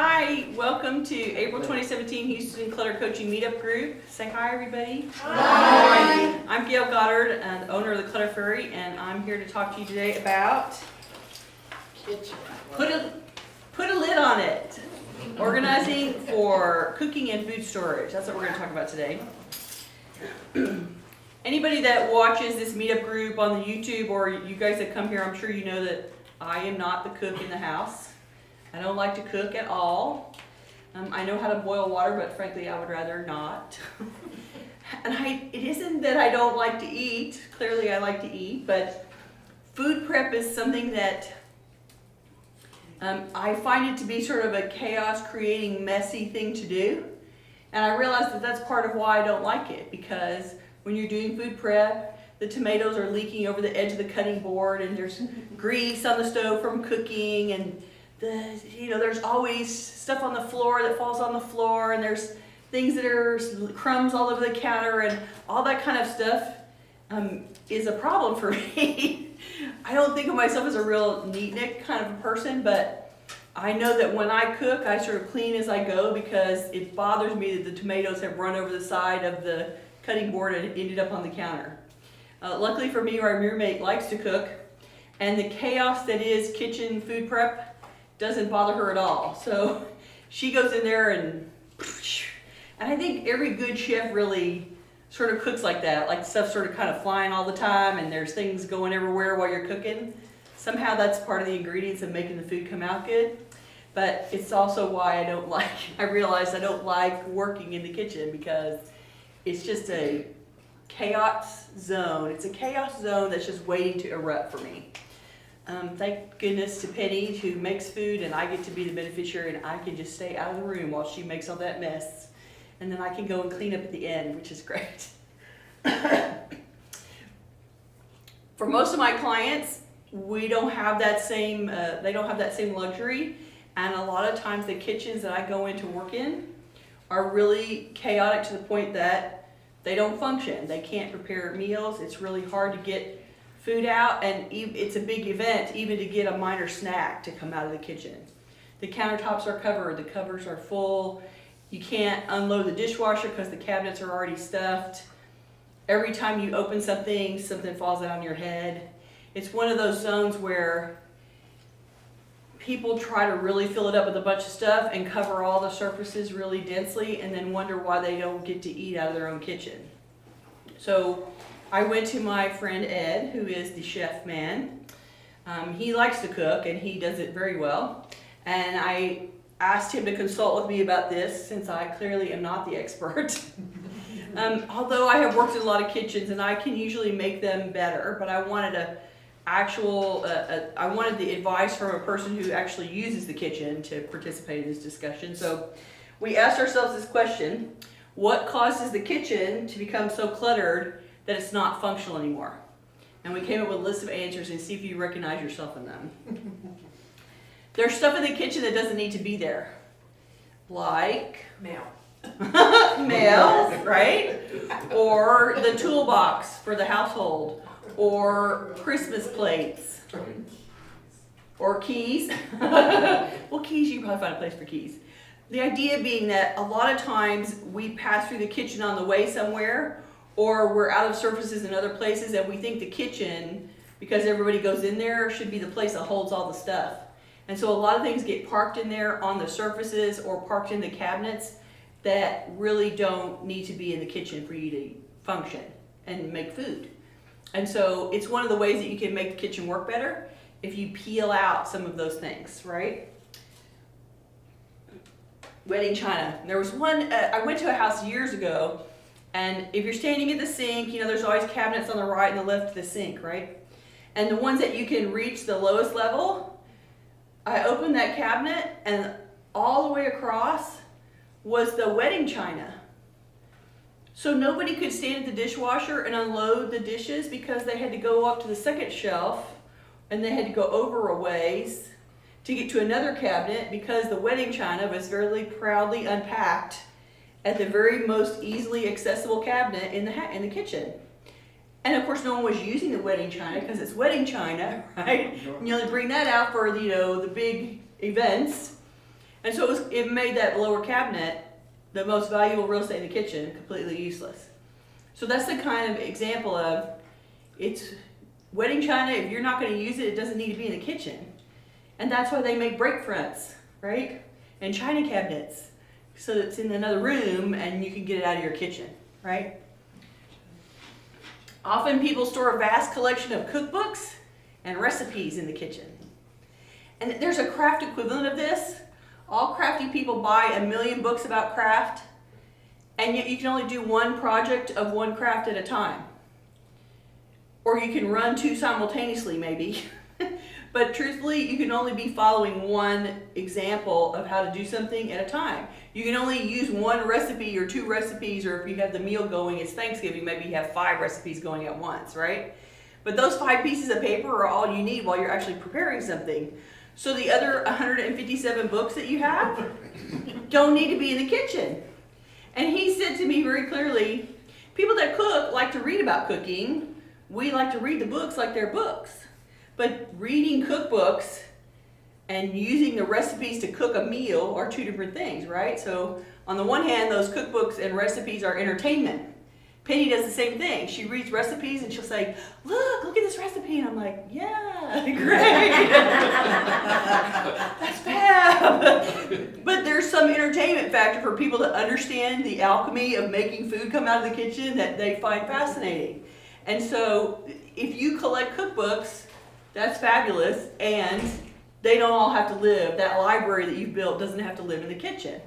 Hi, welcome to April 2017 Houston Clutter Coaching Meetup group. Say hi, everybody. Hi. I'm Gayle Goddard, and owner of the Clutter Fairy, and I'm here to talk to you today about Kitchen. put a lid on it. Organizing for cooking and food storage. That's what we're going to talk about today. Anybody that watches this meetup group on the YouTube, or you guys that come here, I'm sure you know that I am not the cook in the house. I don't like to cook at all. I know how to boil water, but frankly, I would rather not. And it isn't that I don't like to eat. Clearly, I like to eat, but food prep is something that I find it to be sort of a chaos-creating, messy thing to do. And I realize that that's part of why I don't like it, because when you're doing food prep, the tomatoes are leaking over the edge of the cutting board, and there's grease on the stove from cooking, and there's always stuff on the floor that falls on the floor, and there's things that are crumbs all over the counter, and all that kind of stuff is a problem for me. I don't think of myself as a real neatnik kind of a person, but I know that when I cook, I sort of clean as I go, because it bothers me that the tomatoes have run over the side of the cutting board and ended up on the counter. Luckily for me, my roommate likes to cook, and the chaos that is kitchen food prep doesn't bother her at all. So she goes in there and I think every good chef really sort of cooks like that, like stuff sort of kind of flying all the time and there's things going everywhere while you're cooking. Somehow that's part of the ingredients of making the food come out good. But it's also why I realized I don't like working in the kitchen, because it's just a chaos zone. It's a chaos zone that's just waiting to erupt for me. Thank goodness to Penny, who makes food, and I get to be the beneficiary, and I can just stay out of the room while she makes all that mess. And then I can go and clean up at the end, which is great. For most of my clients, we don't have that same, they don't have that same luxury. And a lot of times the kitchens that I go in to work in are really chaotic to the point that they don't function. They can't prepare meals. It's really hard to get food out, and it's a big event even to get a minor snack to come out of the kitchen. The countertops are covered, the cupboards are full. You can't unload the dishwasher because the cabinets are already stuffed. Every time you open something, something falls out on your head. It's one of those zones where people try to really fill it up with a bunch of stuff and cover all the surfaces really densely, and then wonder why they don't get to eat out of their own kitchen. So I went to my friend Ed, who is the chef man. He likes to cook, and he does it very well. And I asked him to consult with me about this, since I clearly am not the expert. Although I have worked in a lot of kitchens, and I can usually make them better, but I wanted I wanted the advice from a person who actually uses the kitchen to participate in this discussion. So we asked ourselves this question: what causes the kitchen to become so cluttered that it's not functional anymore? And we came up with a list of answers, and see if you recognize yourself in them. There's stuff in the kitchen that doesn't need to be there. Like Mail. mail, right? Or the toolbox for the household, or Christmas plates, or keys. Well, keys, you can probably find a place for keys. The idea being that a lot of times we pass through the kitchen on the way somewhere, or we're out of surfaces in other places, and we think the kitchen, because everybody goes in there, should be the place that holds all the stuff. And so a lot of things get parked in there on the surfaces or parked in the cabinets that really don't need to be in the kitchen for you to function and make food. And so it's one of the ways that you can make the kitchen work better if you peel out some of those things, right? Wedding china. There was one, I went to a house years ago, and if you're standing at the sink, there's always cabinets on the right and the left of the sink, right? And the ones that you can reach the lowest level, I opened that cabinet, and all the way across was the wedding china. So nobody could stand at the dishwasher and unload the dishes, because they had to go up to the second shelf, and they had to go over a ways to get to another cabinet, because the wedding china was very proudly unpacked at the very most easily accessible cabinet in the kitchen. And of course, no one was using the wedding china because it's wedding china, right? And you only bring that out for the big events. And so it made that lower cabinet, the most valuable real estate in the kitchen, completely useless. So that's the kind of example of, it's wedding china, if you're not going to use it, it doesn't need to be in the kitchen. And that's why they make break fronts, right? And china cabinets, so that it's in another room and you can get it out of your kitchen, right? Often people store a vast collection of cookbooks and recipes in the kitchen. And there's a craft equivalent of this. All crafty people buy 1 million books about craft, and yet you can only do one project of one craft at a time. Or you can run 2 simultaneously maybe. But truthfully, you can only be following one example of how to do something at a time. You can only use 1 recipe or 2 recipes, or if you have the meal going, it's Thanksgiving, maybe you have 5 recipes going at once, right? But those 5 pieces of paper are all you need while you're actually preparing something. So the other 157 books that you have don't need to be in the kitchen. And he said to me very clearly, people that cook like to read about cooking. We like to read the books like they're books. But reading cookbooks and using the recipes to cook a meal are 2 different things, right? So on the one hand, those cookbooks and recipes are entertainment. Penny does the same thing. She reads recipes and she'll say, look at this recipe. And I'm like, yeah, great. That's fab. But there's some entertainment factor for people to understand the alchemy of making food come out of the kitchen that they find fascinating. And so if you collect cookbooks, that's fabulous. And they don't all have to live. That library that you've built doesn't have to live in the kitchen.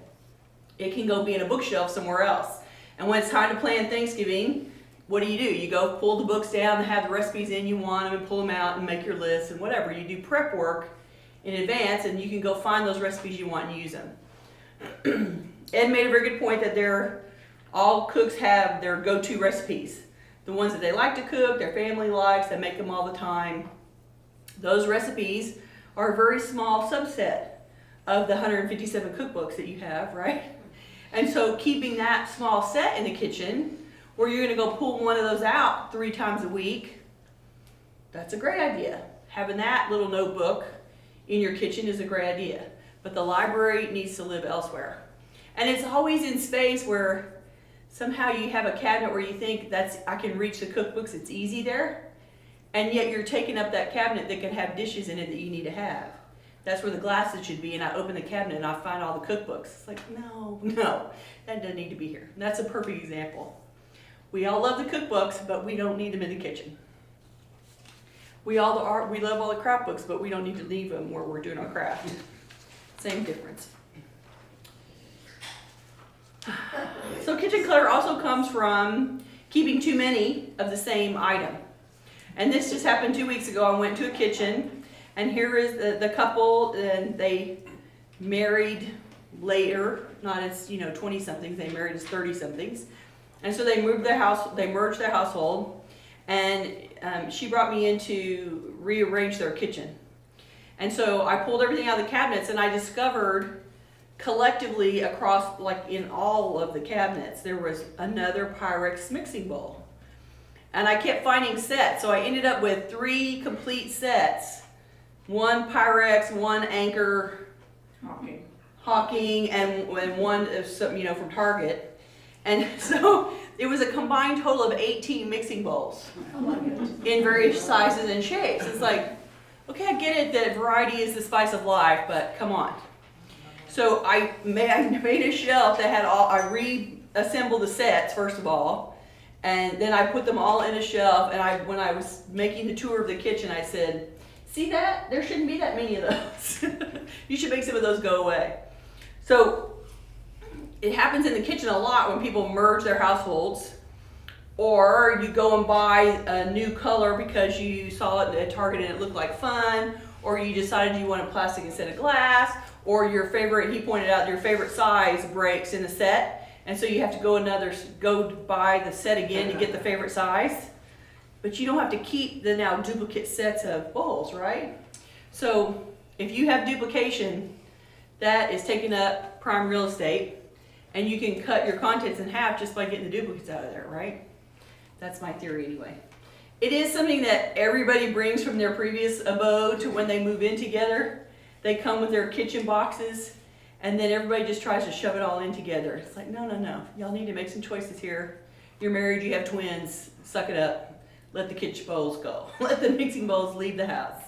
It can go be in a bookshelf somewhere else. And when it's time to plan Thanksgiving, what do? You go pull the books down and have the recipes in you want them and pull them out and make your list and whatever. You do prep work in advance and you can go find those recipes you want and use them. Ed made a very good point that all cooks have their go-to recipes. The ones that they like to cook, their family likes, they make them all the time. Those recipes are a very small subset of the 157 cookbooks that you have, right? And so keeping that small set in the kitchen, where you're going to go pull one of those out 3 times a week, that's a great idea. Having that little notebook in your kitchen is a great idea. But the library needs to live elsewhere. And it's always in space where somehow you have a cabinet where you think I can reach the cookbooks, it's easy there. And yet you're taking up that cabinet that can have dishes in it that you need to have. That's where the glasses should be, and I open the cabinet and I find all the cookbooks. It's like, no, that doesn't need to be here. And that's a perfect example. We all love the cookbooks, but we don't need them in the kitchen. We love all the craft books, but we don't need to leave them where we're doing our craft. Same difference. So kitchen clutter also comes from keeping too many of the same item. And this just happened 2 weeks ago. I went to a kitchen. And here is the couple, and they married later, not as 20-somethings, they married as 30-somethings. And so they merged their household, and she brought me in to rearrange their kitchen. And so I pulled everything out of the cabinets, and I discovered collectively across, like in all of the cabinets, there was another Pyrex mixing bowl. And I kept finding sets, so I ended up with 3 complete sets. 1 Pyrex, 1 Anchor, Hawking, and one from Target. And so it was a combined total of 18 mixing bowls in various sizes and shapes. It's like, okay, I get it that variety is the spice of life, but come on. So I made a shelf that had I reassembled the sets first of all, and then I put them all in a shelf, and when I was making the tour of the kitchen, I said, see that? There shouldn't be that many of those. You should make some of those go away. So it happens in the kitchen a lot when people merge their households, or you go and buy a new color because you saw it at Target and it looked like fun, or you decided you wanted plastic instead of glass, or your favorite, he pointed out, your favorite size breaks in the set, and so you have to go buy the set again to get the favorite size. But you don't have to keep the now duplicate sets of bowls, right? So if you have duplication, that is taking up prime real estate, and you can cut your contents in half just by getting the duplicates out of there, right? That's my theory anyway. It is something that everybody brings from their previous abode to when they move in together. They come with their kitchen boxes, And then everybody just tries to shove it all in together. It's like, no, no, no. Y'all need to make some choices here. You're married, you have twins, suck it up. Let the kitchen bowls go. Let the mixing bowls leave the house.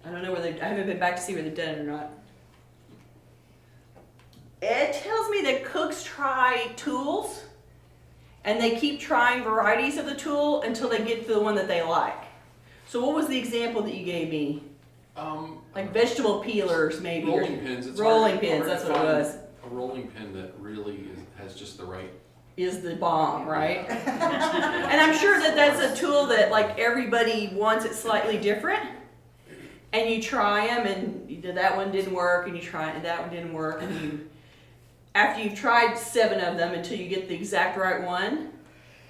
I don't know whether, I haven't been back to see whether they've done it or not. Ed tells me that cooks try tools and they keep trying varieties of the tool until they get to the one that they like. So what was the example that you gave me? Like vegetable peelers, maybe. Rolling pins. It's rolling pins, that's what it was. A rolling pin that really has just the right. Is the bomb, right? And I'm sure that that's a tool that like everybody wants it slightly different. And you try them and that one didn't work and you try it and that one didn't work. And you, after you've tried 7 of them until you get the exact right one,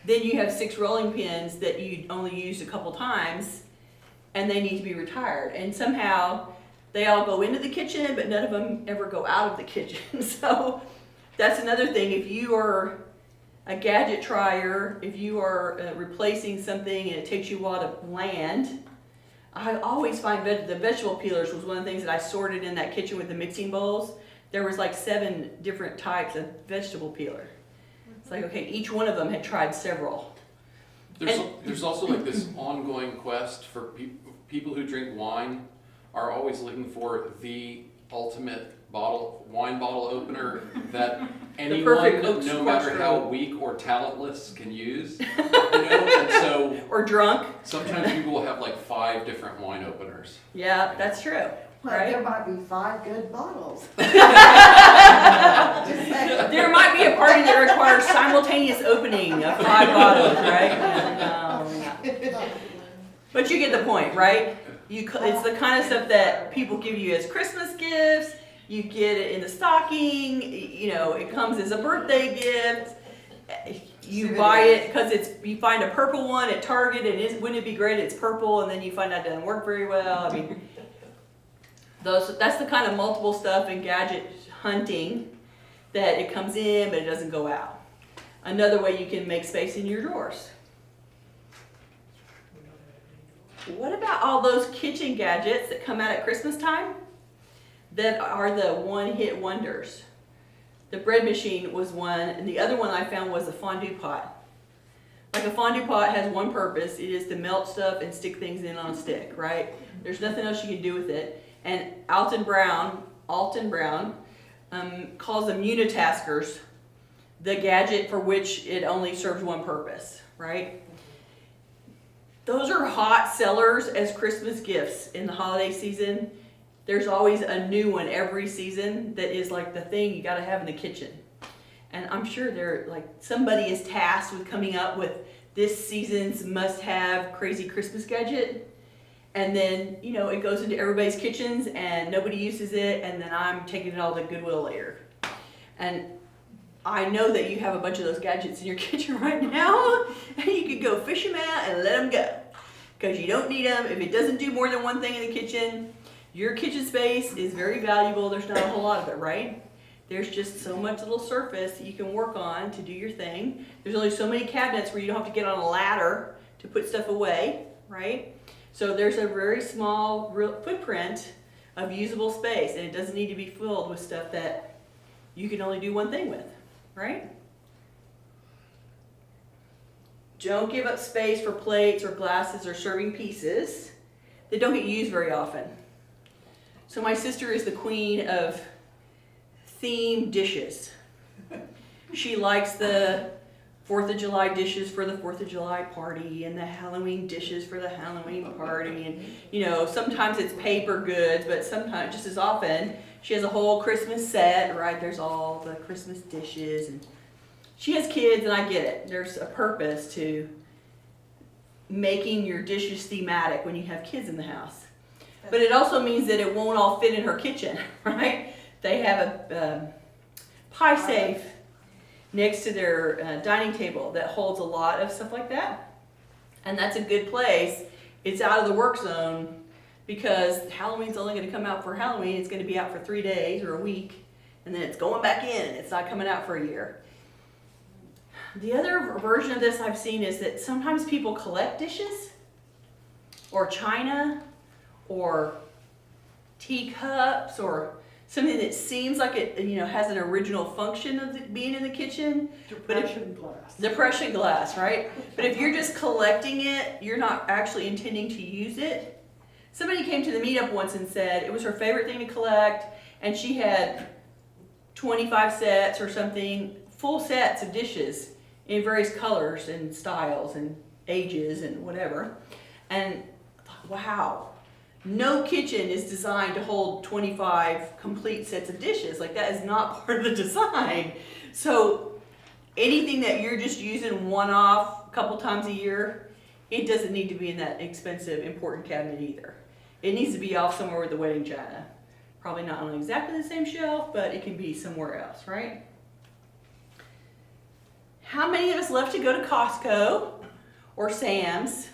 then you have 6 rolling pins that you only used a couple times and they need to be retired. And somehow they all go into the kitchen, but none of them ever go out of the kitchen. So that's another thing. If you are a gadget trier, if you are replacing something and it takes you a while to land, I always find the vegetable peelers was one of the things that I sorted in that kitchen with the mixing bowls. There was like 7 different types of vegetable peeler. It's like, okay, each one of them had tried several. There's also like this ongoing quest for people who drink wine are always looking for the ultimate wine bottle opener that anyone, no matter how weak or talentless, can use. And so, or drunk. Sometimes people will have like 5 different wine openers. Yeah, that's true. Well, right? there might be 5 good bottles. There might be a party that requires simultaneous opening of 5 bottles, right? No. But you get the point, right? It's the kind of stuff that people give you as Christmas gifts. You get it in the stocking. You know, it comes as a birthday gift. You buy it because you find a purple one at Target, and wouldn't it be great? It's purple, and then you find out it doesn't work very well. I mean, that's the kind of multiple stuff in gadget hunting that it comes in, but it doesn't go out. Another way you can make space in your drawers. What about all those kitchen gadgets that come out at Christmas time that are the one-hit wonders? The bread machine was one, and the other one I found was a fondue pot. Like a fondue pot has one purpose. It is to melt stuff and stick things in on a stick, right? There's nothing else you can do with it. And Alton Brown calls them unitaskers, the gadget for which it only serves one purpose, right? Those are hot sellers as Christmas gifts in the holiday season. There's always a new one every season that is like the thing you gotta have in the kitchen. And I'm sure somebody is tasked with coming up with this season's must-have crazy Christmas gadget. And then, you know, it goes into everybody's kitchens and nobody uses it, and then I'm taking it all to Goodwill later. And I know that you have a bunch of those gadgets in your kitchen right now, and you could go fish them out and let them go. Because you don't need them. If it doesn't do more than one thing in the kitchen, your kitchen space is very valuable. There's not a whole lot of it, right? There's just so much little surface that you can work on to do your thing. There's only so many cabinets where you don't have to get on a ladder to put stuff away, right? So there's a very small footprint of usable space, and it doesn't need to be filled with stuff that you can only do one thing with, right? Don't give up space for plates or glasses or serving pieces that don't get used very often. So my sister is the queen of themed dishes. She likes the 4th of July dishes for the 4th of July party and the Halloween dishes for the Halloween party. And, you know, sometimes it's paper goods, but sometimes, just as often, she has a whole Christmas set, right? There's all the Christmas dishes. And she has kids, and I get it. There's a purpose to making your dishes thematic when you have kids in the house. But it also means that it won't all fit in her kitchen, right? They have a pie safe next to their dining table that holds a lot of stuff like that. And that's a good place. It's out of the work zone because Halloween's only going to come out for Halloween. It's going to be out for 3 days or a week, and then it's going back in. It's not coming out for a year. The other version of this I've seen is that sometimes people collect dishes or china or teacups or something that seems like it, has an original function of being in the kitchen. Depression glass. Depression glass, right? But if you're just collecting it, you're not actually intending to use it. Somebody came to the meetup once and said it was her favorite thing to collect, and she had 25 sets or something, full sets of dishes in various colors and styles and ages and whatever. And I thought, wow, no kitchen is designed to hold 25 complete sets of dishes. Like, that is not part of the design. So anything that you're just using one-off a couple times a year, it doesn't need to be in that expensive, important cabinet either. It needs to be off somewhere with the wedding china. Probably not on exactly the same shelf, but it can be somewhere else, right? How many of us love to go to Costco or Sam's?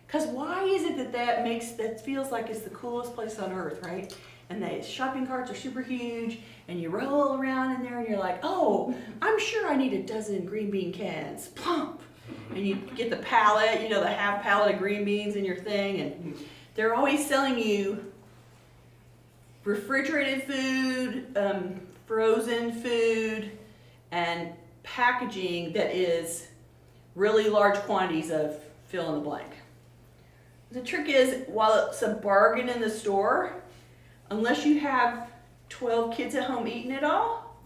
Because why is it that feels like it's the coolest place on earth, right? And the shopping carts are super huge, and you roll around in there and you're like, oh, I'm sure I need a dozen green bean cans. Plump! And you get the pallet, the half pallet of green beans in your thing, and they're always selling you refrigerated food, frozen food, and packaging that is really large quantities of fill in the blank. The trick is, while it's a bargain in the store, unless you have 12 kids at home eating it all,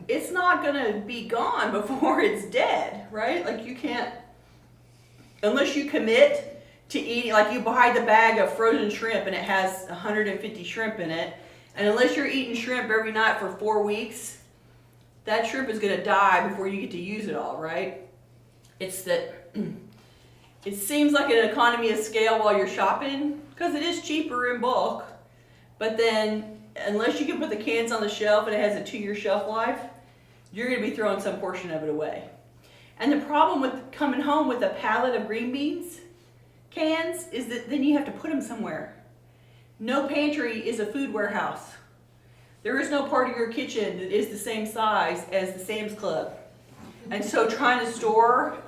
it's not gonna be gone before it's dead, right? Like, you can't, unless you commit to eating, like you buy the bag of frozen shrimp and it has 150 shrimp in it, and unless you're eating shrimp every night for 4 weeks, that shrimp is gonna die before you get to use it all, right? It's that it seems like an economy of scale while you're shopping, because it is cheaper in bulk, but then unless you can put the cans on the shelf and it has a 2-year shelf life, you're gonna be throwing some portion of it away. And the problem with coming home with a pallet of green beans cans is that then you have to put them somewhere. No pantry is a food warehouse. There is no part of your kitchen that is the same size as the Sam's Club. And so trying to store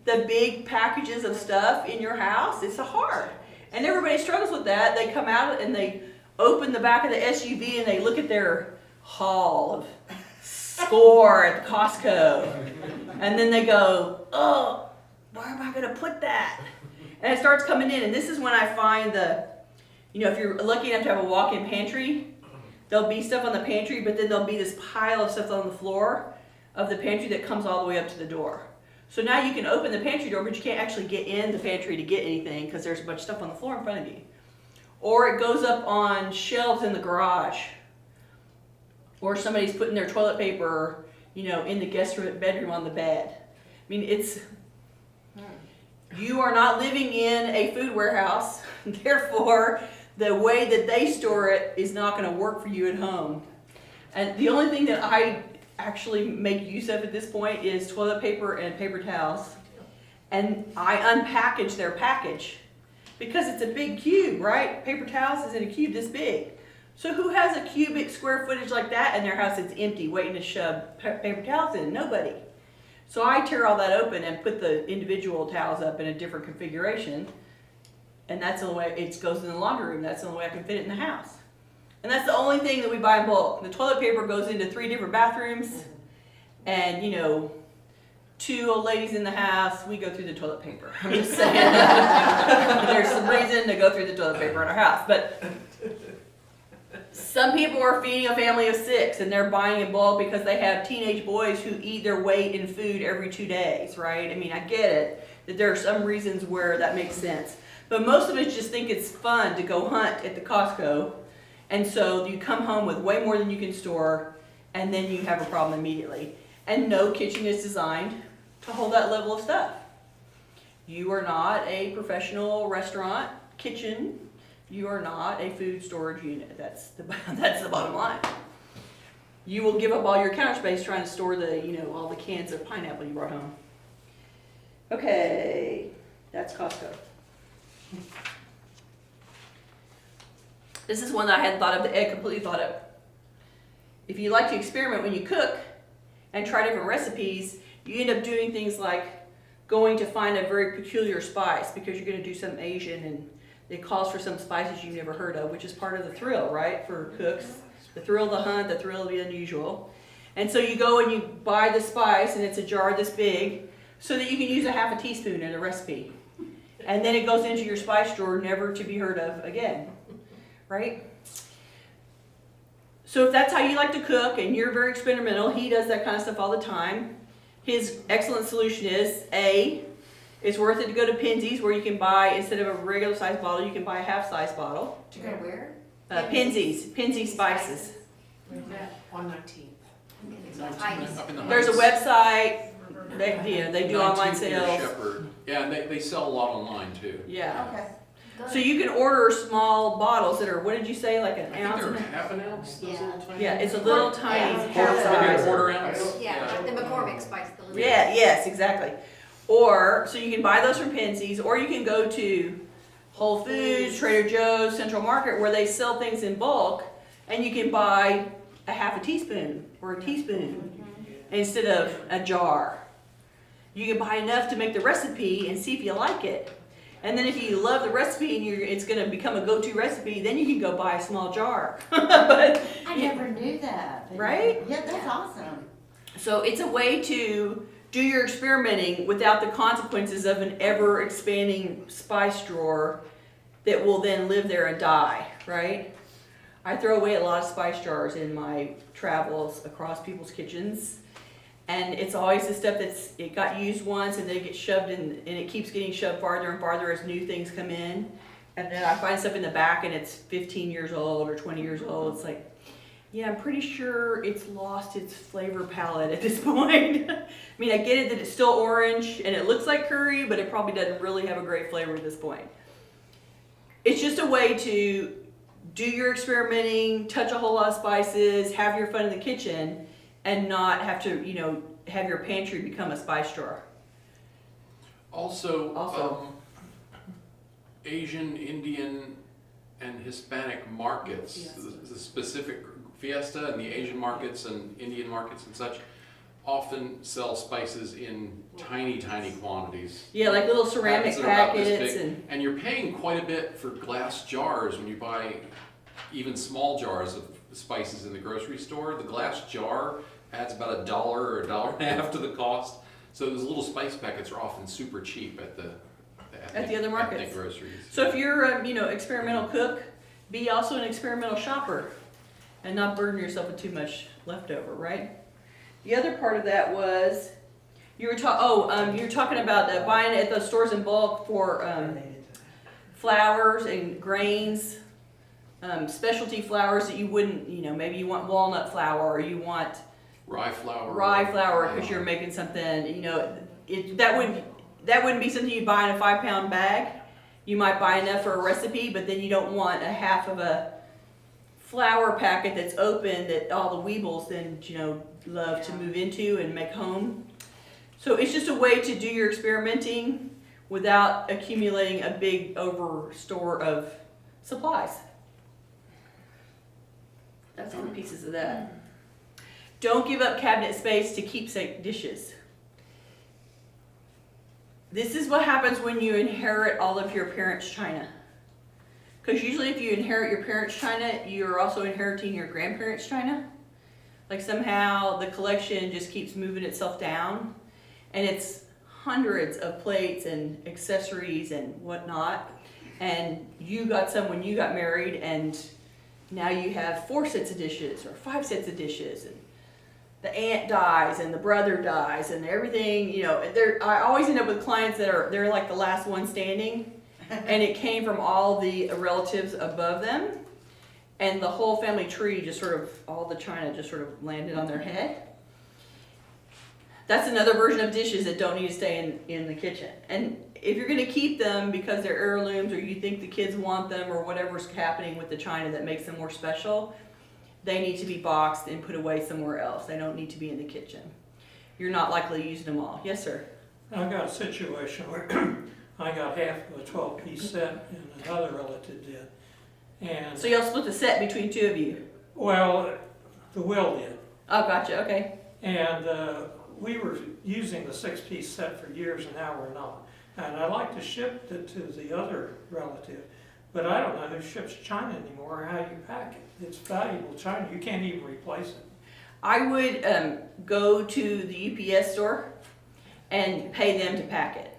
the big packages of stuff in your house, it's hard. And everybody struggles with that. They come out and they open the back of the SUV and they look at their haul of score at Costco. And then they go, oh, where am I gonna put that? And it starts coming in, and this is when I find if you're lucky enough to have a walk-in pantry, there'll be stuff on the pantry, but then there'll be this pile of stuff on the floor of the pantry that comes all the way up to the door. So now you can open the pantry door, but you can't actually get in the pantry to get anything because there's a bunch of stuff on the floor in front of you. Or it goes up on shelves in the garage. Or somebody's putting their toilet paper, in the guest bedroom on the bed. I mean, you are not living in a food warehouse, therefore the way that they store it is not going to work for you at home. And the only thing that I actually make use of at this point is toilet paper and paper towels. And I unpackage their package because it's a big cube, right? Paper towels is in a cube this big. So who has a cubic square footage like that in their house that's empty waiting to shove paper towels in? Nobody. So I tear all that open and put the individual towels up in a different configuration, and that's the only way it goes in the laundry room. That's the only way I can fit it in the house. And that's the only thing that we buy in bulk. The toilet paper goes into 3 different bathrooms, and 2 old ladies in the house, we go through the toilet paper. I'm just saying. There's some reason to go through the toilet paper in our house. But some people are feeding a family of 6 and they're buying in bulk because they have teenage boys who eat their weight in food every 2 days, right? I mean, I get it, that there are some reasons where that makes sense. But most of us just think it's fun to go hunt at the Costco, and so you come home with way more than you can store, and then you have a problem immediately. And no kitchen is designed to hold that level of stuff. You are not a professional restaurant kitchen. You are not a food storage unit. That's the bottom line. You will give up all your counter space trying to store all the cans of pineapple you brought home. Okay, that's Costco. This is one that I hadn't thought of, that Ed completely thought of. If you like to experiment when you cook and try different recipes, you end up doing things like going to find a very peculiar spice because you're going to do something Asian and it calls for some spices you've never heard of, which is part of the thrill, right, for cooks. The thrill of the hunt, the thrill of the unusual. And so you go and you buy the spice, and it's a jar this big, so that you can use a half a teaspoon in a recipe. And then it goes into your spice drawer, never to be heard of again, right? So if that's how you like to cook and you're very experimental, he does that kind of stuff all the time. His excellent solution is, A, it's worth it to go to Penzies, where you can buy, instead of a regular size bottle, you can buy a half size bottle. To go where? Penzies Spices. Where's that? 119th. Up in the There's a Heights. website, they do online 19th near sales. Shepherd. Yeah, and they sell a lot online too. Yeah. Okay. So you can order small bottles that are, what did you say, like an I think ounce? they're and a- half an ounce, those Yeah. little tiny. Yeah, it's a little tiny Yeah. half Maybe a size. quarter ounce. Yeah, like the McCormick spice. The Yeah, yes, exactly. Or, so you can buy those from Penzies, or you can go to Whole Foods, Trader Joe's, Central Market, where they sell things in bulk, and you can buy a half a teaspoon or a teaspoon instead of a jar. You can buy enough to make the recipe and see if you like it. And then if you love the recipe and it's going to become a go-to recipe, then you can go buy a small jar. But I never knew that. Right? Yeah, that's awesome. so it's a way to do your experimenting without the consequences of an ever-expanding spice drawer that will then live there and die, right? I throw away a lot of spice jars in my travels across people's kitchens. And it's always the stuff it got used once and then it gets shoved in, and it keeps getting shoved farther and farther as new things come in. And then I find stuff in the back and it's 15 years old or 20 years old. It's like, yeah, I'm pretty sure it's lost its flavor palette at this point. I mean, I get it that it's still orange and it looks like curry, but it probably doesn't really have a great flavor at this point. It's just a way to do your experimenting, touch a whole lot of spices, have your fun in the kitchen, and not have to, have your pantry become a spice drawer. Also, Asian, Indian, and Hispanic markets, the specific Fiesta and the Asian markets and Indian markets and such, often sell spices in tiny, tiny quantities. Yeah, like little ceramic Packets that are about this packets big. And you're paying quite a bit for glass jars when you buy even small jars of spices in the grocery store. The glass jar adds about $1 or $1.50 to the cost. So those little spice packets are often super cheap at the other markets. ethnic groceries. So if you're a experimental cook, be also an experimental shopper and not burden yourself with too much leftover, right? The other part of that was you were talking about buying at the stores in bulk for flours and grains, specialty flours that you wouldn't, maybe you want walnut flour or you want Rye flour. because you're making something, that wouldn't be something you buy in a 5-pound bag. You might buy enough for a recipe, but then you don't want a half of a flour packet that's open that all the weebles then, love to move into and make home. So it's just a way to do your experimenting without accumulating a big over store of supplies. That's some pieces of that. Don't give up cabinet space to keepsake dishes. This is what happens when you inherit all of your parents' china. Because usually if you inherit your parents' china, you're also inheriting your grandparents' china. Like somehow the collection just keeps moving itself down. And it's hundreds of plates and accessories and whatnot. And you got some when you got married, and now you have 4 sets of dishes or 5 sets of dishes. And the aunt dies and the brother dies and everything, I always end up with clients they're like the last one standing, and it came from all the relatives above them, and the whole family tree just sort of, all the china just sort of landed on their head. That's another version of dishes that don't need to stay in the kitchen. And if you're going to keep them because they're heirlooms or you think the kids want them or whatever's happening with the china that makes them more special, they need to be boxed and put away somewhere else. They don't need to be in the kitchen. You're not likely using them all. Yes, sir? I've got a situation where I got half of a 12-piece set and another relative did. And So y'all split the set between 2 of you? well, the will did. Oh, gotcha. Okay. And we were using the 6-piece set for years, and now we're not. And I'd like to ship it to the other relative, But I don't know who ships China anymore or how you pack it. It's valuable China. You can't even replace it. I would go to the UPS store and pay them to pack it.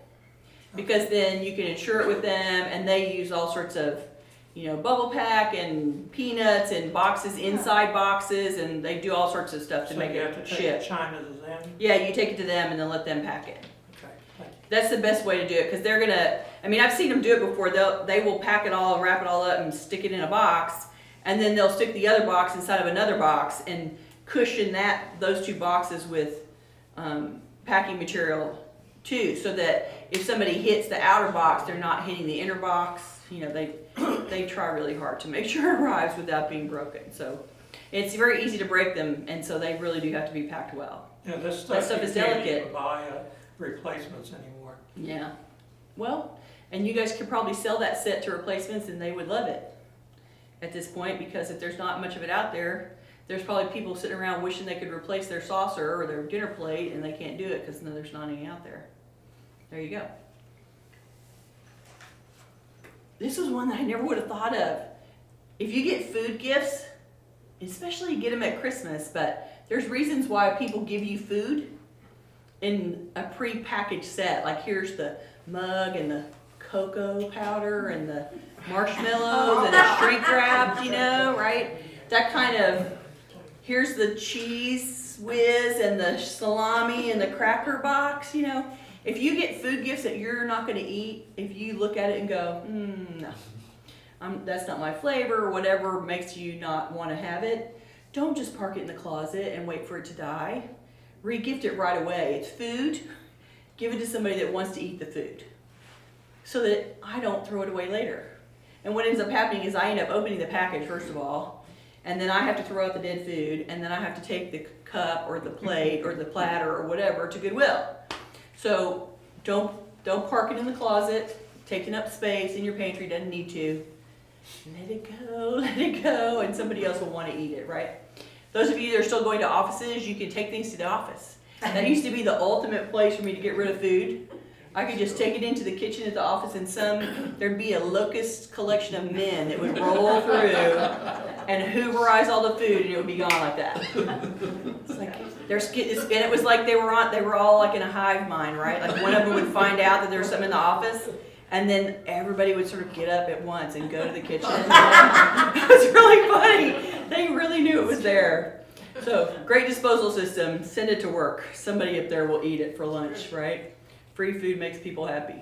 Because then you can insure it with them, and they use all sorts of, you know, bubble pack and peanuts and boxes inside boxes, and they do all sorts of stuff to So make you have it to take ship. it China to them? Yeah, you take it to them and then let them pack it. Okay, thank you. That's the best way to do it, because they're gonna, I mean, I've seen them do it before. They will pack it all and wrap it all up and stick it in a box, and then they'll stick the other box inside of another box and cushion those two boxes with packing material too, so that if somebody hits the outer box, they're not hitting the inner box. You know, they try really hard to make sure it arrives without being broken. So it's very easy to break them, and so they really do have to be packed well. Yeah, this That stuff stuff you is can't delicate. even buy replacements anymore. Yeah. Well, and you guys could probably sell that set to replacements, and they would love it at this point, because if there's not much of it out there, there's probably people sitting around wishing they could replace their saucer or their dinner plate, and they can't do it because there's not any out there. There you go. This was one that I never would have thought of. If you get food gifts, especially get them at Christmas, but there's reasons why people give you food in a pre-packaged set. Like, here's the mug and the cocoa powder and the marshmallows and a shrink wrap, you know, right? That kind of, here's the cheese whiz and the salami and the cracker box, you know. If you get food gifts that you're not going to eat, if you look at it and go, no, that's not my flavor, or whatever makes you not want to have it, don't just park it in the closet and wait for it to die. Re-gift it right away. It's food. Give it to somebody that wants to eat the food, so that I don't throw it away later. And what ends up happening is I end up opening the package, first of all, and then I have to throw out the dead food, and then I have to take the cup or the plate or the platter or whatever to Goodwill. So don't park it in the closet, taking up space in your pantry, doesn't need to. Let it go, and somebody else will want to eat it, right? Those of you that are still going to offices, you can take things to the office. That used to be the ultimate place for me to get rid of food. I could just take it into the kitchen at the office, and there'd be a locust collection of men that would roll through and hooverize all the food, and it would be gone like that. It's like, and it was like they were all like in a hive mind, right? Like, one of them would find out that there was something in the office, and then everybody would sort of get up at once and go to the kitchen. It was really funny. They really knew it was there. So, great disposal system. Send it to work. Somebody up there will eat it for lunch, right? Free food makes people happy.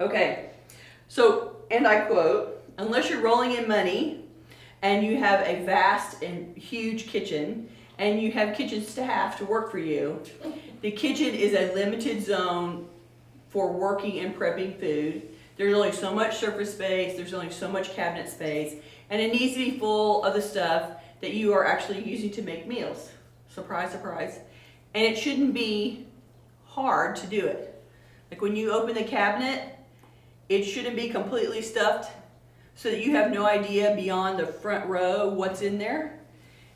Okay, so, and I quote, unless you're rolling in money and you have a vast and huge kitchen and you have kitchen staff to work for you, the kitchen is a limited zone for working and prepping food. There's only so much surface space, there's only so much cabinet space, and it needs to be full of the stuff that you are actually using to make meals. Surprise, surprise. And it shouldn't be hard to do it. Like, when you open the cabinet, it shouldn't be completely stuffed so that you have no idea beyond the front row what's in there.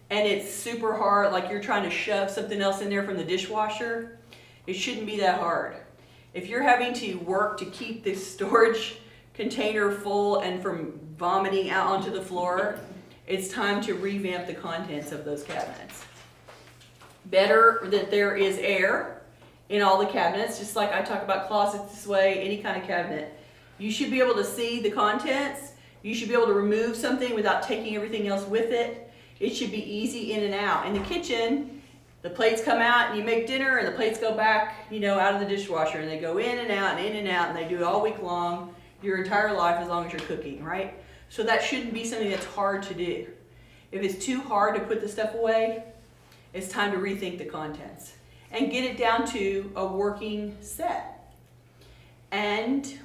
And it's super hard, like you're trying to shove something else in there from the dishwasher. It shouldn't be that hard. If you're having to work to keep this storage container full and from vomiting out onto the floor, it's time to revamp the contents of those cabinets. Better that there is air in all the cabinets, just like I talk about closets this way, any kind of cabinet. You should be able to see the contents. You should be able to remove something without taking everything else with it. It should be easy in and out. In the kitchen, the plates come out and you make dinner, and the plates go back, you know, out of the dishwasher, and they go in and out and in and out, and they do it all week long, your entire life, as long as you're cooking, right? So that shouldn't be something that's hard to do. If it's too hard to put the stuff away, it's time to rethink the contents and get it down to a working set. And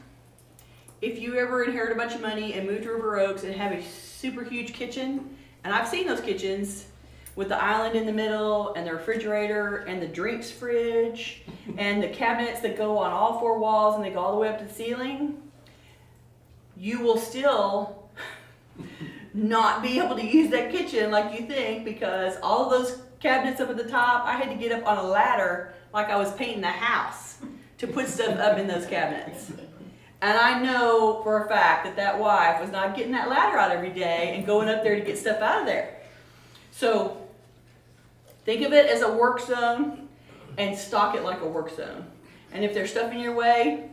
if you ever inherit a bunch of money and move to River Oaks and have a super huge kitchen, and I've seen those kitchens with the island in the middle and the refrigerator and the drinks fridge and the cabinets that go on all four walls and they go all the way up to the ceiling, you will still not be able to use that kitchen like you think, because all of those cabinets up at the top, I had to get up on a ladder like I was painting a house to put stuff up in those cabinets. And I know for a fact that that wife was not getting that ladder out every day and going up there to get stuff out of there. So think of it as a work zone and stock it like a work zone. And if there's stuff in your way,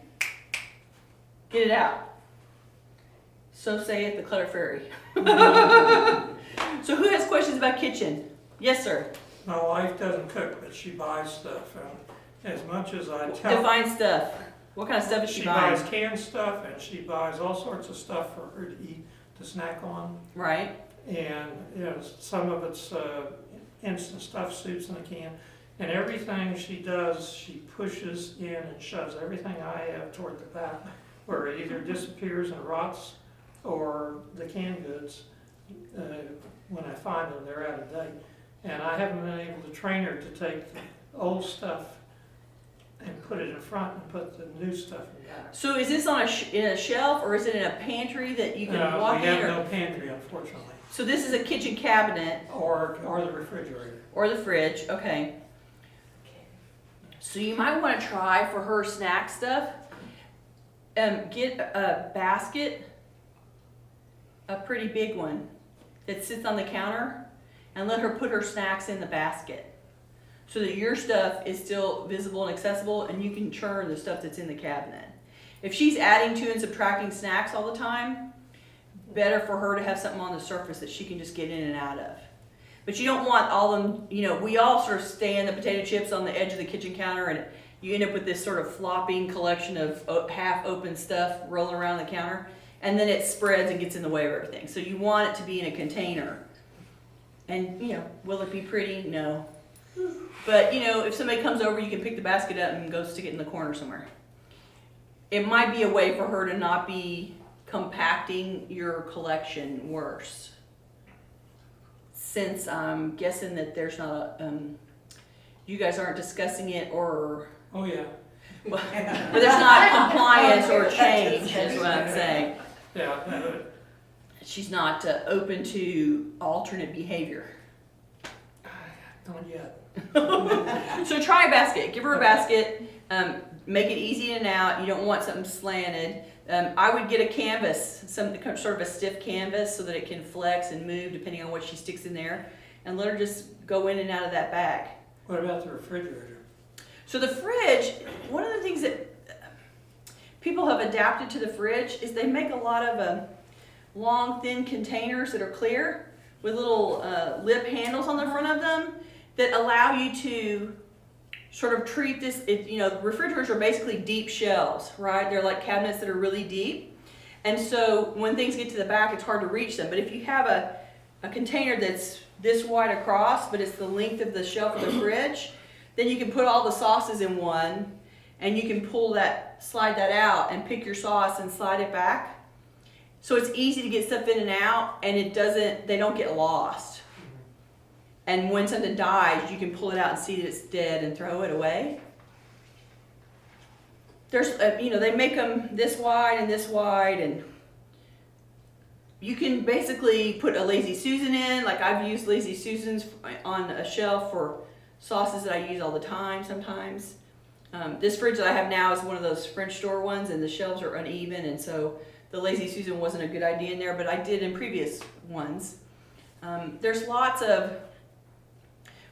get it out. So saith the Clutter Fairy. So who has questions about kitchen? Yes, sir. My wife doesn't cook, but she buys stuff. And as much as I tell Define stuff. What kind of stuff is she she buying? buys canned stuff, and she buys all sorts of stuff for her to eat, to snack on. Right. And you know, some of it's instant stuff, soups in a can. And everything she does, she pushes in and shoves everything I have toward the back, where it either disappears and rots, or the canned goods, when I find them, they're out of date. And I haven't been able to train her to take the old stuff and put it in front and put the new stuff in back. So is this on in a shelf, or is it in a pantry that you can walk We in? have Or, no pantry, unfortunately, so this is a kitchen cabinet or the refrigerator. or the fridge. Okay. So you might want to try for her snack stuff. Get a basket, a pretty big one, that sits on the counter, and let her put her snacks in the basket, so that your stuff is still visible and accessible, and you can churn the stuff that's in the cabinet. If she's adding to and subtracting snacks all the time, better for her to have something on the surface that she can just get in and out of. But you don't want all them, you know, we all sort of stand the potato chips on the edge of the kitchen counter, and you end up with this sort of flopping collection of half open stuff rolling around the counter, and then it spreads and gets in the way of everything. So you want it to be in a container. And, you know, will it be pretty? No. But, you know, if somebody comes over, you can pick the basket up and go stick it in the corner somewhere. It might be a way for her to not be compacting your collection worse. Since I'm guessing that there's not a, you guys aren't discussing it, or, Oh, yeah. but there's not compliance or change, is what I'm saying. Yeah, She's not open to alternate behavior. not yet. So try a basket. Give her a basket. Make it easy in and out. You don't want something slanted. I would get a canvas, some sort of a stiff canvas, so that it can flex and move depending on what she sticks in there, and let her just go in and out of that bag. What about the refrigerator? So the fridge, one of the things that people have adapted to the fridge is they make a lot of long, thin containers that are clear with little lip handles on the front of them that allow you to sort of treat this, you know, refrigerators are basically deep shelves, right? They're like cabinets that are really deep. And so when things get to the back, it's hard to reach them. But if you have a container that's this wide across, but it's the length of the shelf of the fridge, then you can put all the sauces in one, and you can slide that out and pick your sauce and slide it back. So it's easy to get stuff in and out, and they don't get lost. And when something dies, you can pull it out and see that it's dead and throw it away. There's, you know, they make them this wide, and you can basically put a Lazy Susan in. Like I've used Lazy Susans on a shelf for sauces that I use all the time sometimes. This fridge that I have now is one of those French door ones, and the shelves are uneven, and so the Lazy Susan wasn't a good idea in there, but I did in previous ones. There's lots of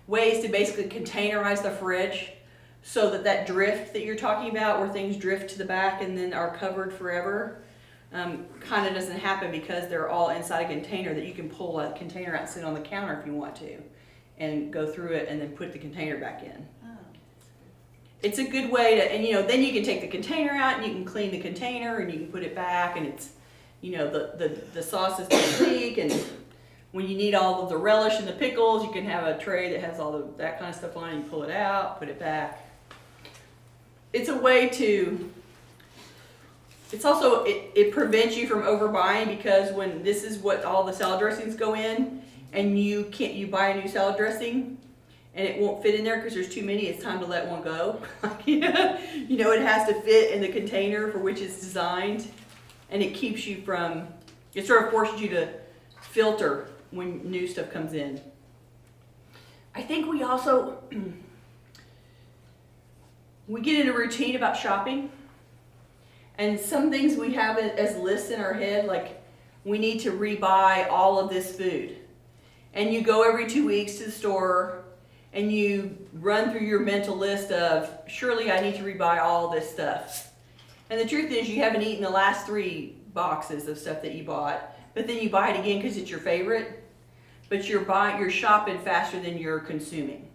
ways to basically containerize the fridge so that drift that you're talking about, where things drift to the back and then are covered forever, kind of doesn't happen, because they're all inside a container that you can pull a container out and sit on the counter if you want to, and go through it and then put the container back in. It's a good way to, and you know, then you can take the container out and you can clean the container and you can put it back, and it's, you know, the sauces don't leak, and when you need all of the relish and the pickles, you can have a tray that has all that kind of stuff on it. You pull it out, put it back. It's a way to, it's also, it prevents you from overbuying, because when this is what all the salad dressings go in, and you buy a new salad dressing, and it won't fit in there because there's too many, it's time to let one go. You know, it has to fit in the container for which it's designed, and it keeps you from, it sort of forces you to filter when new stuff comes in. I think we also, we get in a routine about shopping, And some things we have as lists in our head, like we need to rebuy all of this food. And you go every 2 weeks to the store and you run through your mental list of, surely I need to rebuy all this stuff. And the truth is you haven't eaten the last 3 boxes of stuff that you bought, but then you buy it again because it's your favorite, but you're shopping faster than you're consuming.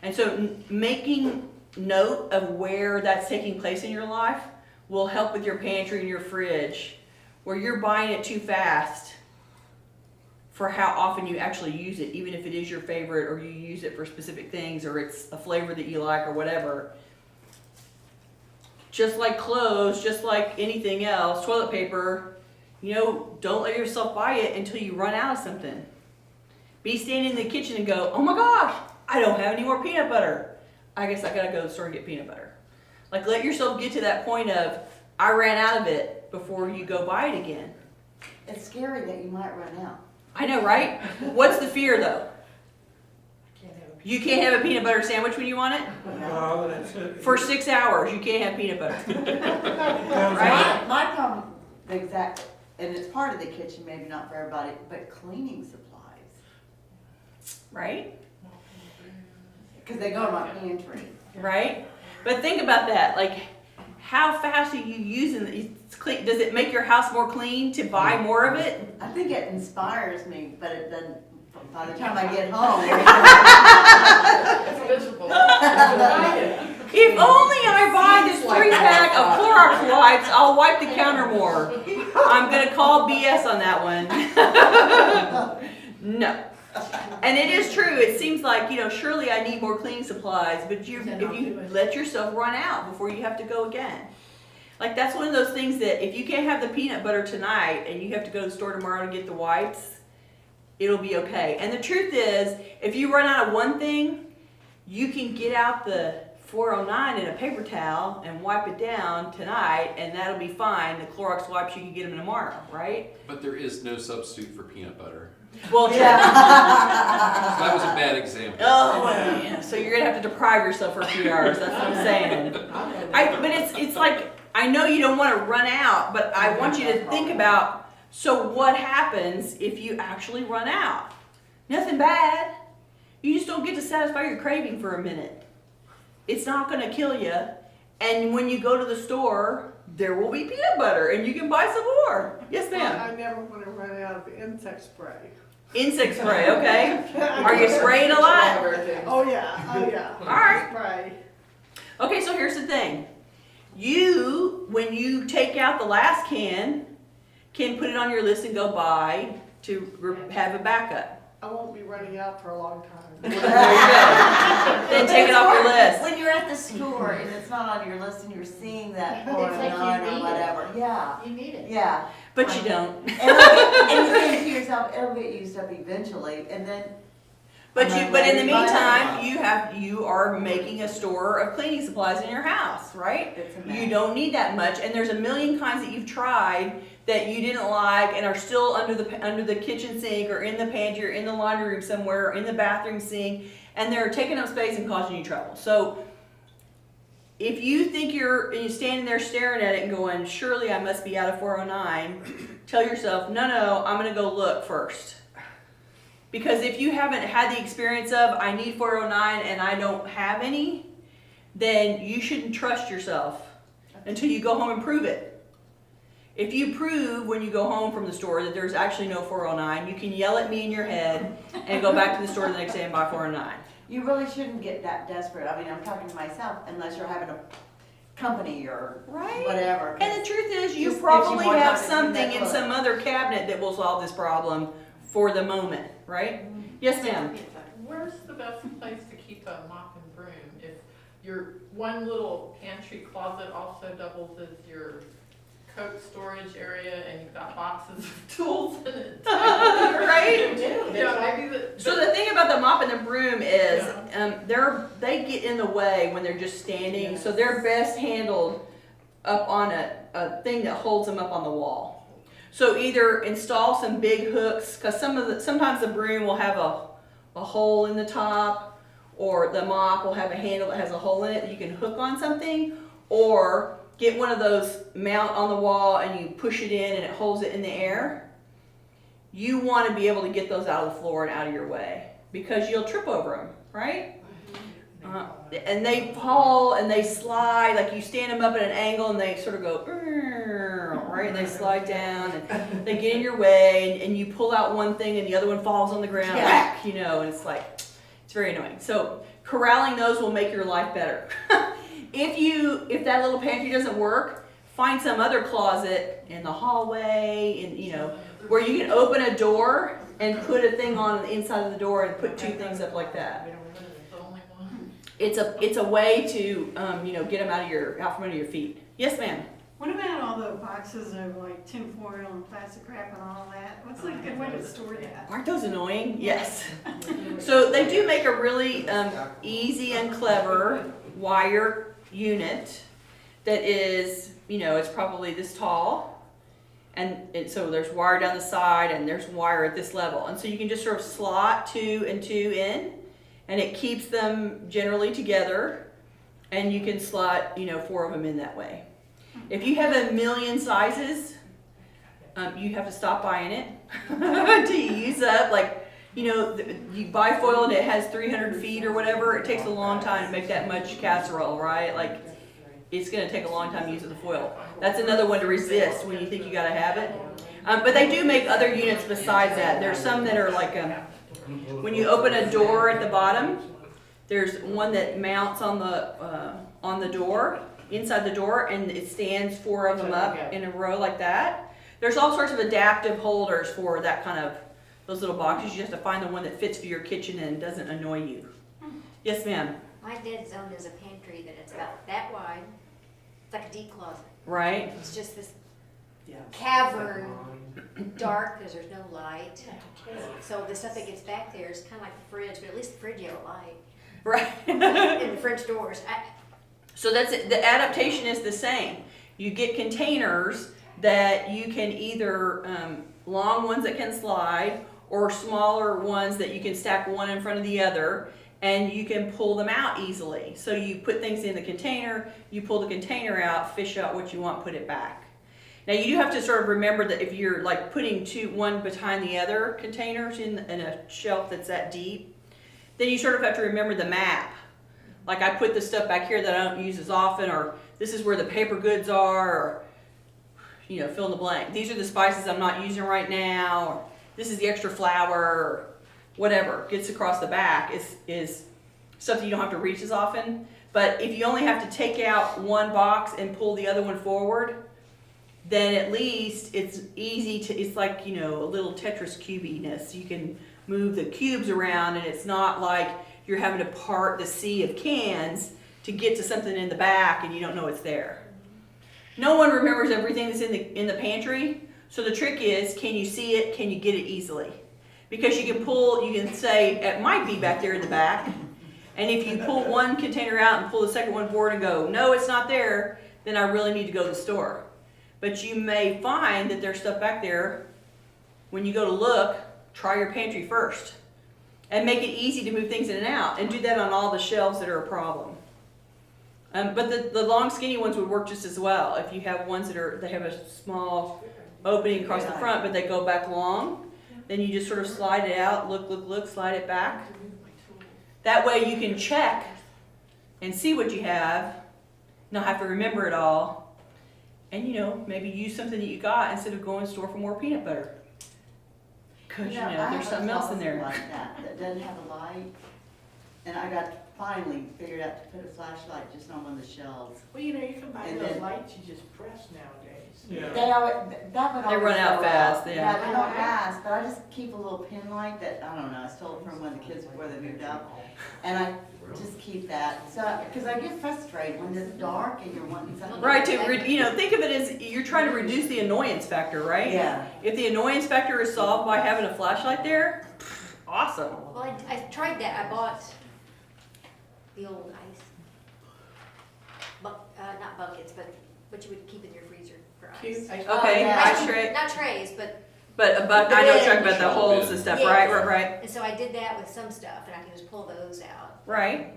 And so making note of where that's taking place in your life will help with your pantry and your fridge, where you're buying it too fast for how often you actually use it, even if it is your favorite or you use it for specific things or it's a flavor that you like or whatever. Just like clothes, just like anything else, toilet paper, don't let yourself buy it until you run out of something. Be standing in the kitchen and go, oh my gosh, I don't have any more peanut butter. I guess I gotta go to the store and get peanut butter. Like, let yourself get to that point of, I ran out of it before you go buy it again. It's scary that you might run out. I know, right? What's the fear though? You can't have a peanut butter sandwich when you want it? No, that's it. For 6 hours, you can't have peanut butter. Right? My problem, the exact, and it's part of the kitchen, maybe not for everybody, but cleaning supplies. Right? Because they go to my pantry. Right? But think about that. Like, how fast are you using it? Does it make your house more clean to buy more of it? I think it inspires me, but it doesn't, by the time I get home. It's miserable. If only I buy this 3-pack of Clorox wipes, I'll wipe the counter more. I'm going to call BS on that one. No. And it is true. It seems like, surely I need more cleaning supplies, but if you let yourself run out before you have to go again. Like, that's one of those things that if you can't have the peanut butter tonight and you have to go to the store tomorrow to get the wipes, it'll be okay. And the truth is, if you run out of one thing, you can get out the 409 in a paper towel and wipe it down tonight, and that'll be fine. The Clorox wipes, you can get them tomorrow, right? But there is no substitute for peanut butter. Well, So that was a bad example. oh, yeah. So you're gonna have to deprive yourself for a few hours. That's what I'm saying. But it's like, I know you don't want to run out, but I want you to think about, so what happens if you actually run out? Nothing bad. You just don't get to satisfy your craving for a minute. It's not gonna kill you. And when you go to the store, there will be peanut butter and you can buy some more. Yes, ma'am. I never want to run out of insect spray. Insect spray, okay. Are you spraying a lot? Oh yeah, All right. Spray. Okay, so here's the thing. When you take out the last can put it on your list and go buy to have a backup. I won't be running out for a long time. There you go. Then take it off your list. When you're at the store and it's not on your list and you're seeing that But it's like you 409 or need it. whatever, yeah, You need it. yeah. But you don't. And you think to yourself, it'll get used up eventually, and then. But in the Right. meantime, you are making a store of cleaning supplies in your house, right? It's a You mess. don't need that much, and there's a million kinds that you've tried that you didn't like and are still under the kitchen sink or in the pantry or in the laundry room somewhere or in the bathroom sink, and they're taking up space and causing you trouble. So if you think you're standing there staring at it and going, surely I must be out of 409, tell yourself, no, I'm going to go look first. Because if you haven't had the experience of, I need 409 and I don't have any, then you shouldn't trust yourself until you go home and prove it. If you prove when you go home from the store that there's actually no 409, you can yell at me in your head and go back to the store the next day and buy 409. You really shouldn't get that desperate. I mean, I'm talking to myself, unless you're having a company or Right. whatever. And the truth is, Just you gives you probably more have time to clean something that in clothes. some other cabinet that will solve this problem for the moment, right? Yes, ma'am. Where's the best place to keep a mop and broom? If your one little pantry closet also doubles as your coat storage area and you've got boxes of tools in it. Right? Yeah, maybe So the thing about the mop and the broom is, they get in the way when they're just standing, so they're best handled up on a thing that holds them up on the wall. So either install some big hooks, because sometimes the broom will have a hole in the top, or the mop will have a handle that has a hole in it that you can hook on something, or get one of those mount on the wall and you push it in and it holds it in the air, you want to be able to get those out of the floor and out of your way because you'll trip over them, right? And they fall and they slide, like you stand them up at an angle and they sort of go, right? And they slide down and they get in your way and you pull out one thing and the other one falls on the ground, whack, you know, and it's like, it's very annoying. So corralling those will make your life better. If that little pantry doesn't work, find some other closet in the hallway, and you know, where you can open a door and put a thing on the inside of the door and put two things up like that. The only one. It's a way to you know, get them out from under your feet. Yes, ma'am. What about all the boxes of like tin foil and plastic wrap and all that? What's a good way to store that? Aren't those annoying? Yes. So they do make a really easy and clever wire unit that is, you know, it's probably this tall, and so there's wire down the side and there's wire at this level, and so you can just sort of slot 2 and 2 in, and it keeps them generally together, and you can slot, you know, 4 of them in that way. If you have a million sizes, you have to stop buying it until you use up, like, you know, you buy foil and it has 300 feet or whatever, it takes a long time to make that much casserole, right? Like, it's going to take a long time to use the foil. That's another one to resist when you think you got to have it. But they do make other units besides that. There's some that are like, when you open a door at the bottom, there's one that mounts on the door, inside the door, and it stands 4 of them up in a row like that. There's all sorts of adaptive holders for that kind of, those little boxes. You just have to find the one that fits for your kitchen and doesn't annoy you. Yes, ma'am. My dead zone is a pantry that it's about that wide. It's like a deep closet. Right? It's just this cavern, dark because there's no light. So the stuff that gets back there is kind of like the fridge, but at least the fridge you have a light. Right. And the French doors. So that's it. The adaptation is the same. You get containers that you can either long ones that can slide or smaller ones that you can stack one in front of the other, and you can pull them out easily. So you put things in the container, you pull the container out, fish out what you want, put it back. Now you do have to sort of remember that if you're like putting one behind the other containers in a shelf that's that deep, then you sort of have to remember the map. Like I put the stuff back here that I don't use as often, or this is where the paper goods are, or you know, fill in the blank. These are the spices I'm not using right now, or this is the extra flour, or whatever gets across the back is stuff that you don't have to reach as often. But if you only have to take out one box and pull the other one forward, then at least it's easy to, it's like, you know, a little Tetris cubiness. You can move the cubes around, and it's not like you're having to part the sea of cans to get to something in the back and you don't know it's there. No one remembers everything that's in the pantry, so the trick is, can you see it, can you get it easily? Because you can pull, you can say, it might be back there in the back, and if you pull one container out and pull the second one forward and go, no, it's not there, then I really need to go to the store. But you may find that there's stuff back there. When you go to look, try your pantry first. And make it easy to move things in and out. And do that on all the shelves that are a problem. But the long skinny ones would work just as well. If you have ones that they have a small opening across the front, but they go back long, then you just sort of slide it out, look, slide it back. That way you can check and see what you have, not have to remember it all, and you know, maybe use something that you got instead of going to the store for more peanut butter. Because you know, there's something else in there. Like that doesn't have a light, and I got finally figured out to put a flashlight just on one of the shelves. Well, you know, you can buy And those then- lights you just press nowadays. Yeah. That would They run always out go fast, yeah. Yeah, they go fast, but I just keep a little pin light that, I don't know, I stole it from one of the kids before they moved out. And I just keep that, so, because I get frustrated when it's dark and you're wanting something. Right, you know, think of it as you're trying to reduce the annoyance factor, right? Yeah. If the annoyance factor is solved by having a flashlight there, awesome. Well, I tried that. I bought the old ice, not buckets, but what you would keep in your freezer for ice. Okay, yeah. ice tray. Not trays, but, But I know you're talking about the holes and stuff, Yeah. right? and so I did that with some stuff, and I can just pull those out. Right.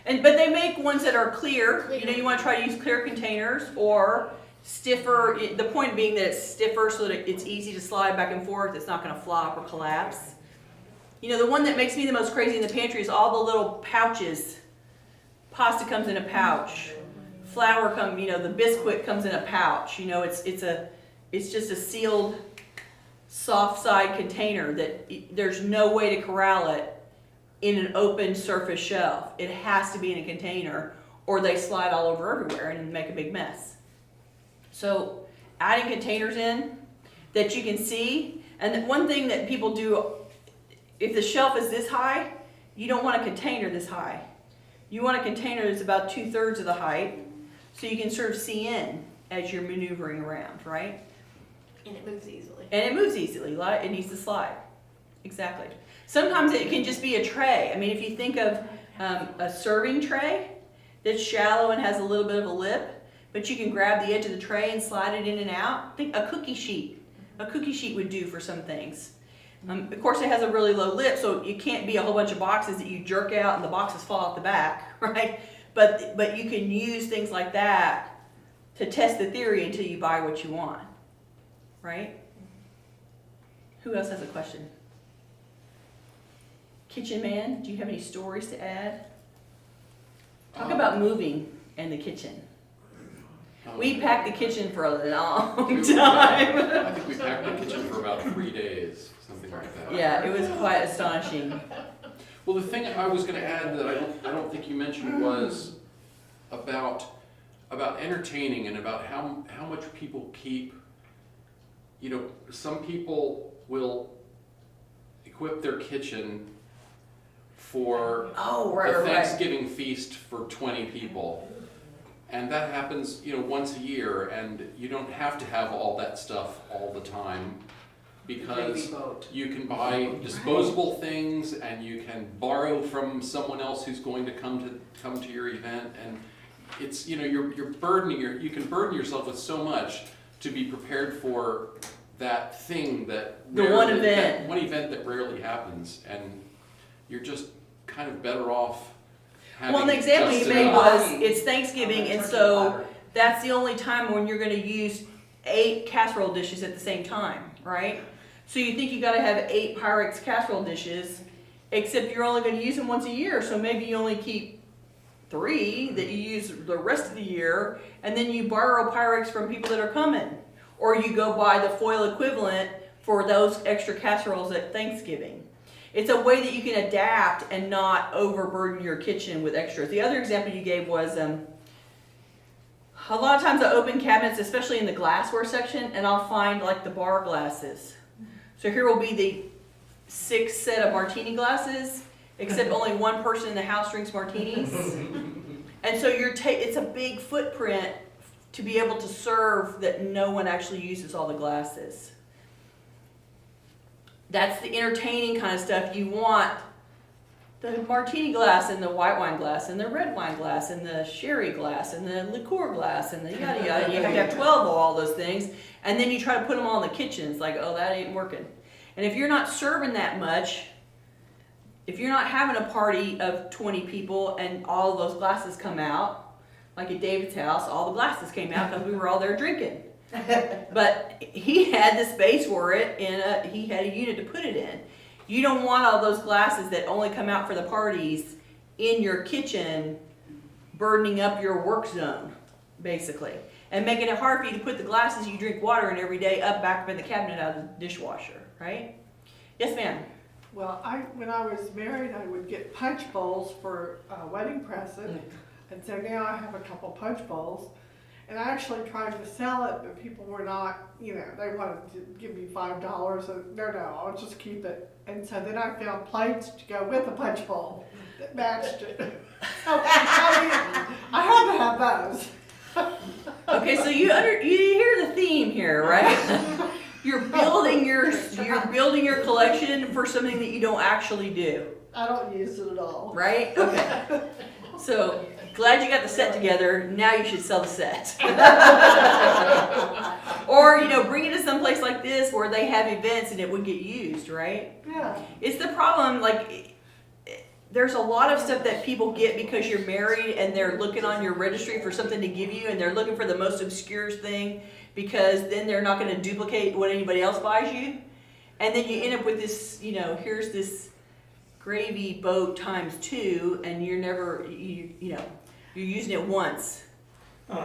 But they make ones that are clear. You know, you want to try to use clear containers or stiffer. The point being that it's stiffer so that it's easy to slide back and forth. It's not going to flop or collapse. You know, the one that makes me the most crazy in the pantry is all the little pouches. Pasta comes in a pouch. Flour comes, you know, the Bisquick comes in a pouch. You know, it's just a sealed, soft side container that there's no way to corral it in an open surface shelf. It has to be in a container or they slide all over everywhere and make a big mess. So adding containers in that you can see, and one thing that people do, if the shelf is this high, you don't want a container this high. You want a container that's about 2/3 of the height so you can sort of see in as you're maneuvering around, right? And it moves easily. And it moves easily, it needs to slide. Exactly. Sometimes it can just be a tray. I mean, if you think of a serving tray that's shallow and has a little bit of a lip, but you can grab the edge of the tray and slide it in and out. Think a cookie sheet. A cookie sheet would do for some things. Of course, it has a really low lip, so it can't be a whole bunch of boxes that you jerk out and the boxes fall out the back, right? But you can use things like that to test the theory until you buy what you want, right? Who else has a question? Kitchen man, do you have any stories to add? Talk about moving and the kitchen. We packed the kitchen for a long time. I think we packed the kitchen for about 3 days, something like that. Yeah, it was quite astonishing. Well, the thing I was going to add that I don't think you mentioned was about entertaining and about how much people keep. You know, some people will equip their kitchen for the Thanksgiving feast for 20 people. And that happens, you know, once a year, and you don't have to have all that stuff all the time because you can buy disposable things and you can borrow from someone else who's going to come to your event, and it's, you know, you can burden yourself with so much to be prepared for that thing that one event that rarely happens, and you're just kind of better off. Well, the example you made was, it's Thanksgiving, and so that's the only time when you're going to use 8 casserole dishes at the same time, right? So you think you got to have 8 Pyrex casserole dishes, except you're only going to use them once a year, so maybe you only keep 3 that you use the rest of the year, and then you borrow Pyrex from people that are coming. Or you go buy the foil equivalent for those extra casseroles at Thanksgiving. It's a way that you can adapt and not overburden your kitchen with extras. The other example you gave was, a lot of times I open cabinets, especially in the glassware section, and I'll find like the bar glasses. So here will be the 6 set of martini glasses, except only one person in the house drinks martinis. And so it's a big footprint to be able to serve that no one actually uses all the glasses. That's the entertaining kind of stuff. You want the martini glass and the white wine glass and the red wine glass and the sherry glass and the liqueur glass and the yada yada. You have to have 12 of all those things, and then you try to put them all in the kitchen. It's like, oh, that ain't working. And if you're not serving that much, if you're not having a party of 20 people and all of those glasses come out, like at David's house, all the glasses came out because we were all there drinking. But he had the space for it, and he had a unit to put it in. You don't want all those glasses that only come out for the parties in your kitchen, burdening up your work zone, basically, and making it hard for you to put the glasses you drink water in every day back up in the cabinet out of the dishwasher, right? Yes, ma'am. Well, when I was married, I would get punch bowls for a wedding present, and so now I have a couple punch bowls. And I actually tried to sell it, but people were not, you know, they wanted to give me $5. So no, I'll just keep it. And so then I found plates to go with the punch bowl that matched it. So I had to have those. Okay, so you hear the theme here, right? You're building your collection for something that you don't actually do. I don't use it at all. Right? Okay. So glad you got the set together. Now you should sell the set. Or, you know, bring it to some place like this where they have events and it would get used, right? Yeah. It's the problem, like, there's a lot of stuff that people get because you're married and they're looking on your registry for something to give you, and they're looking for the most obscure thing because then they're not going to duplicate what anybody else buys you. And then you end up with this, you know, here's this gravy boat times 2, and you're never, you know, you're using it once.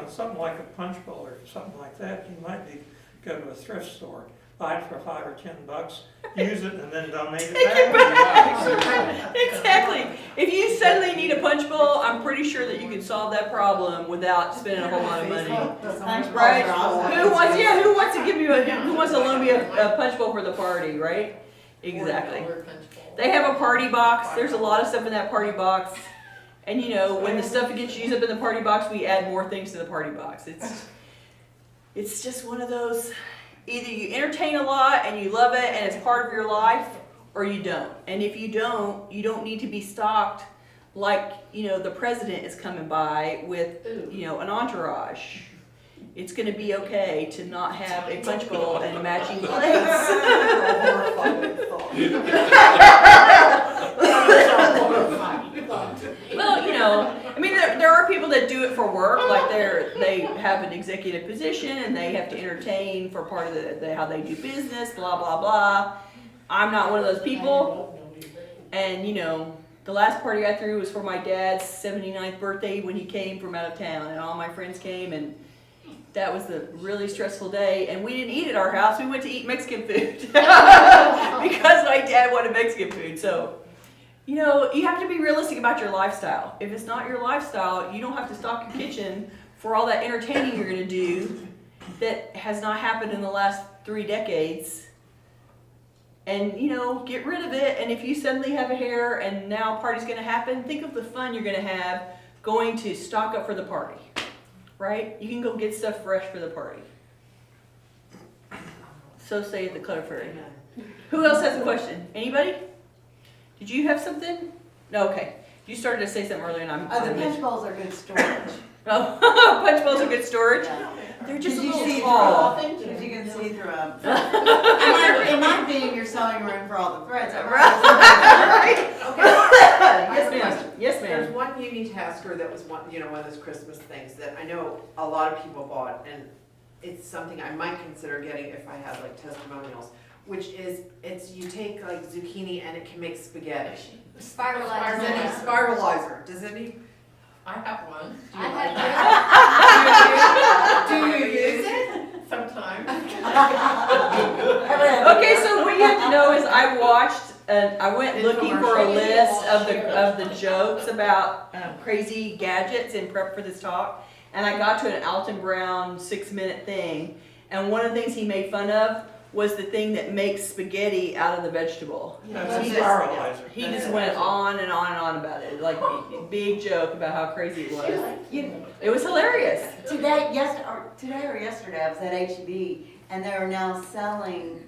Something like a punch bowl or something like that, you might be go to a thrift store, buy it for $5 or $10, use it, and then donate it Take it back. back. Exactly. If you suddenly need a punch bowl, I'm pretty sure that you can solve that problem without spending a whole lot of money. Right? Who wants to give you who wants to loan me a punch bowl for the party, right? Exactly. They have a party box. There's a lot of stuff in that party box. And you know, when the stuff gets used up in the party box, we add more things to the party box. It's just one of those, either you entertain a lot and you love it and it's part of your life, or you don't. And if you don't need to be stocked like, you know, the president is coming by with, you know, an entourage. It's going to be okay to not have a punch bowl and matching plates. Well, you know, I mean, there are people that do it for work, like they have an executive position and they have to entertain for part of how they do business, blah, blah, blah. I'm not one of those people. And, you know, the last party I threw was for my dad's 79th birthday when he came from out of town, and all my friends came, and that was a really stressful day, and we didn't eat at our house. We went to eat Mexican food because my dad wanted Mexican food. So, you know, you have to be realistic about your lifestyle. If it's not your lifestyle, you don't have to stock your kitchen for all that entertaining you're going to do that has not happened in the last 3 decades. And, you know, get rid of it. And if you suddenly have a hair and now a party's going to happen, think of the fun you're going to have going to stock up for the party. Right? You can go get stuff fresh for the party. So say the Clutter Fairy. Who else has a question? Anybody? Did you have something? No, okay. You started to say something earlier and I'm... Oh, the punch bowls are good storage. Oh, punch bowls are good storage? Yeah. They're just a you little see small. Because you can see through them. It might be in your sewing room for all the threads. Right. Yes, Okay. ma'am. Yes, There's ma'am. one Uni Tasker that was one of those Christmas things that I know a lot of people bought, and it's something I might consider getting if I had like testimonials, which is, you take like zucchini and it can make spaghetti. Spiralizer. Does any spiralizer, does any, I have one. I have do you use it? Sometimes. Okay, so what you have to know is I watched, I went looking for a list of the jokes about crazy gadgets in prep for this talk, and I got to an Alton Brown 6-minute thing, and one of the things he made fun of was the thing that makes spaghetti out of the vegetable. That's He a just- spiralizer. He just went on and on and on about it, like big joke about how crazy it was. It was hilarious. Today or yesterday, I was at H-E-B, and they are now selling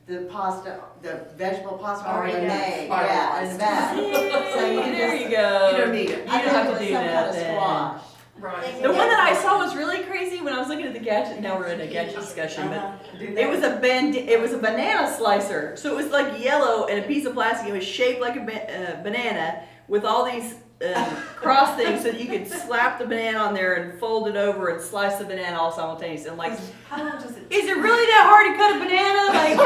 the pasta, the vegetable pasta already made. Yeah, in the bag. So you can There just, you go. You don't need it. You don't have to do some that kind of then. squash. Right. The one that I saw was really crazy when I was looking at the gadget. Now we're in a gadget discussion, but it was a banana slicer. So it was like yellow and a piece of plastic. It was shaped like a banana with all these cross things so that you could slap the banana on there and fold it over and slice the banana all simultaneously. I'm like, How long does it? is it really that hard to cut a banana? Like,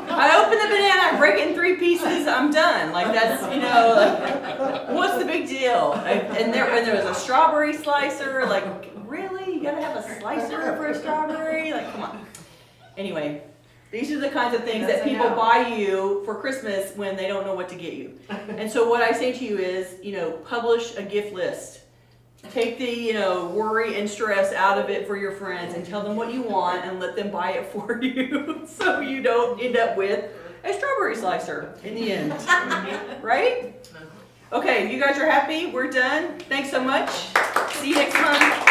I open the banana, I break it in 3 pieces, I'm done. Like that's, you know, like, what's the big deal? And there was a strawberry slicer. Like, really? You gotta have a slicer for a strawberry? Like, come on. Anyway, these are the kinds of things that people buy you for Christmas when they don't know what to get you. And so what I say to you is, you know, publish a gift list. Take the, you know, worry and stress out of it for your friends and tell them what you want and let them buy it for you so you don't end up with a strawberry slicer in the end. Right? Okay, you guys are happy? We're done. Thanks so much. See you next month.